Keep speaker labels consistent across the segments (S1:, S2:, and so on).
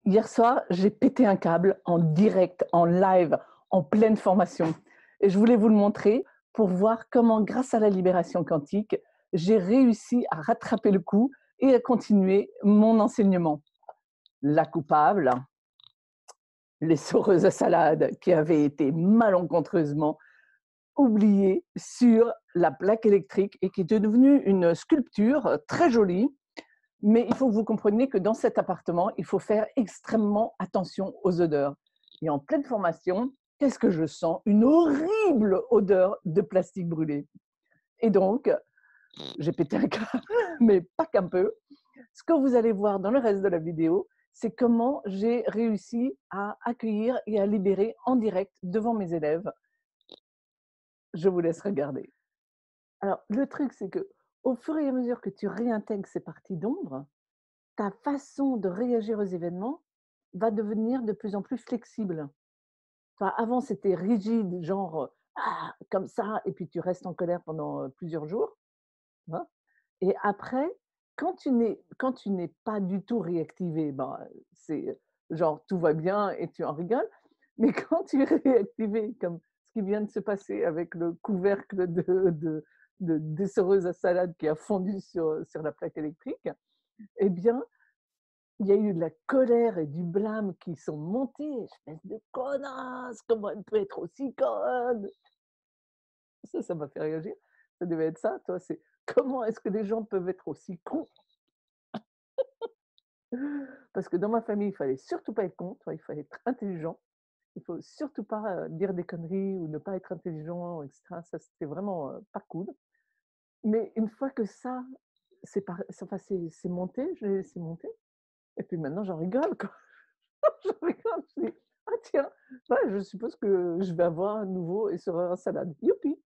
S1: Hier soir, j'ai pété un câble en direct, en live, en pleine formation. Et je voulais vous le montrer pour voir comment, grâce à la libération quantique, j'ai réussi à rattraper le coup et à continuer mon enseignement. La coupable, les soreuses à salade qui avaient été malencontreusement oubliées sur la plaque électrique et qui est devenue une sculpture très jolie. Mais il faut que vous compreniez que dans cet appartement, il faut faire extrêmement attention aux odeurs. Et en pleine formation, qu'est-ce que je sens? Une horrible odeur de plastique brûlé. Et donc, j'ai pété un câble, mais pas qu'un peu. Ce que vous allez voir dans le reste de la vidéo, c'est comment j'ai réussi à accueillir et à libérer en direct devant mes élèves. Je vous laisse regarder. Alors, le truc, c'est que au fur et à mesure que tu réintègres ces parties d'ombre, ta façon de réagir aux événements va devenir de plus en plus flexible. Enfin, avant, c'était rigide, genre, ah, comme ça, et puis tu restes en colère pendant plusieurs jours. Hein. Et après, quand tu n'es pas du tout réactivé, ben, c'est genre tout va bien et tu en rigoles. Mais quand tu es réactivé, comme ce qui vient de se passer avec le couvercle de dessoreuse à salade qui a fondu sur la plaque électrique, eh bien, il y a eu de la colère et du blâme qui sont montés. Espèce de connasse, comment elle peut être aussi conne? Ça m'a fait réagir. Ça devait être ça, toi, c'est comment est-ce que les gens peuvent être aussi cons? Parce que dans ma famille, il fallait surtout pas être con, toi, il fallait être intelligent. Il faut surtout pas dire des conneries ou ne pas être intelligent, etc. Ça, c'était vraiment pas cool. Mais une fois que ça, enfin, c'est monté, je l'ai laissé monter. Et puis maintenant, j'en rigole, quoi. Je regarde, je dis: «Ah tiens, bah, je suppose que je vais avoir un nouveau essoreur à salade. Youpi!»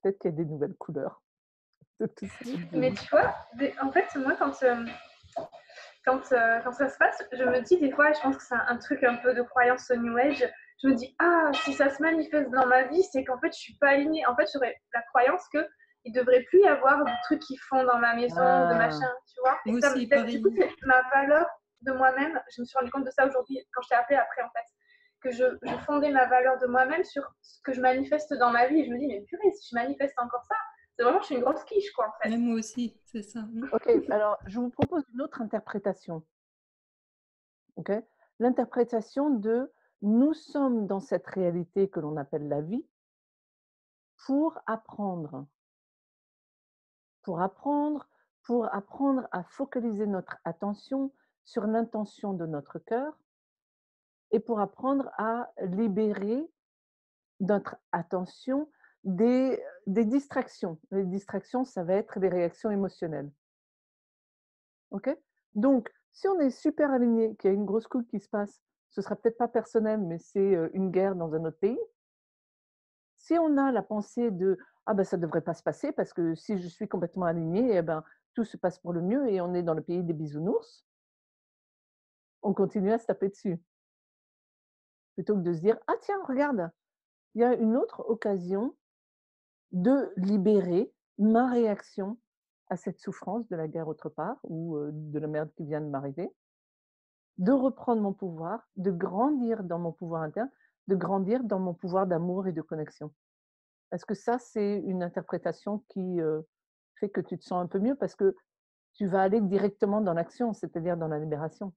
S1: Peut-être qu'il y a des nouvelles couleurs de tout ce que je
S2: Mais
S1: vis.
S2: tu vois, en fait, moi, quand ça se passe, je me dis des fois, je pense que c'est un truc un peu de croyance New Age, je me dis, ah, si ça se manifeste dans ma vie, c'est qu'en fait, je suis pas alignée. En fait, j'aurais la croyance que il devrait plus y avoir de trucs qui font dans ma maison ou de
S1: Ah!
S2: machin, tu vois. Et
S3: Moi
S2: ça,
S3: aussi,
S2: du coup,
S3: pareil.
S2: c'est ma valeur de moi-même. Je me suis rendu compte de ça aujourd'hui quand je t'ai appelé après, en fait. Que je fondais ma valeur de moi-même sur ce que je manifeste dans ma vie. Et je me dis, mais purée, si je manifeste encore ça, c'est vraiment, je suis une grosse quiche, quoi, en fait.
S3: Mais moi aussi, c'est ça.
S1: OK, alors je vous propose une autre interprétation, OK? L'interprétation de: nous sommes dans cette réalité que l'on appelle la vie pour apprendre. Pour apprendre, pour apprendre à focaliser notre attention sur l'intention de notre cœur et pour apprendre à libérer notre attention des distractions. Les distractions, ça va être des réactions émotionnelles. OK? Donc, si on est super aligné, qu'il y a une grosse coupe qui se passe, ce sera peut-être pas personnel, mais c'est une guerre dans un autre pays. Si on a la pensée de ah ben ça ne devrait pas se passer parce que si je suis complètement alignée, eh ben, tout se passe pour le mieux et on est dans le pays des bisounours, on continue à se taper dessus. Plutôt que de se dire ah tiens, regarde, il y a une autre occasion de libérer ma réaction à cette souffrance de la guerre autre part ou de la merde qui vient de m'arriver, de reprendre mon pouvoir, de grandir dans mon pouvoir interne, de grandir dans mon pouvoir d'amour et de connexion. Est-ce que ça, c'est une interprétation qui fait que tu te sens un peu mieux parce que tu vas aller directement dans l'action, c'est-à-dire dans la libération?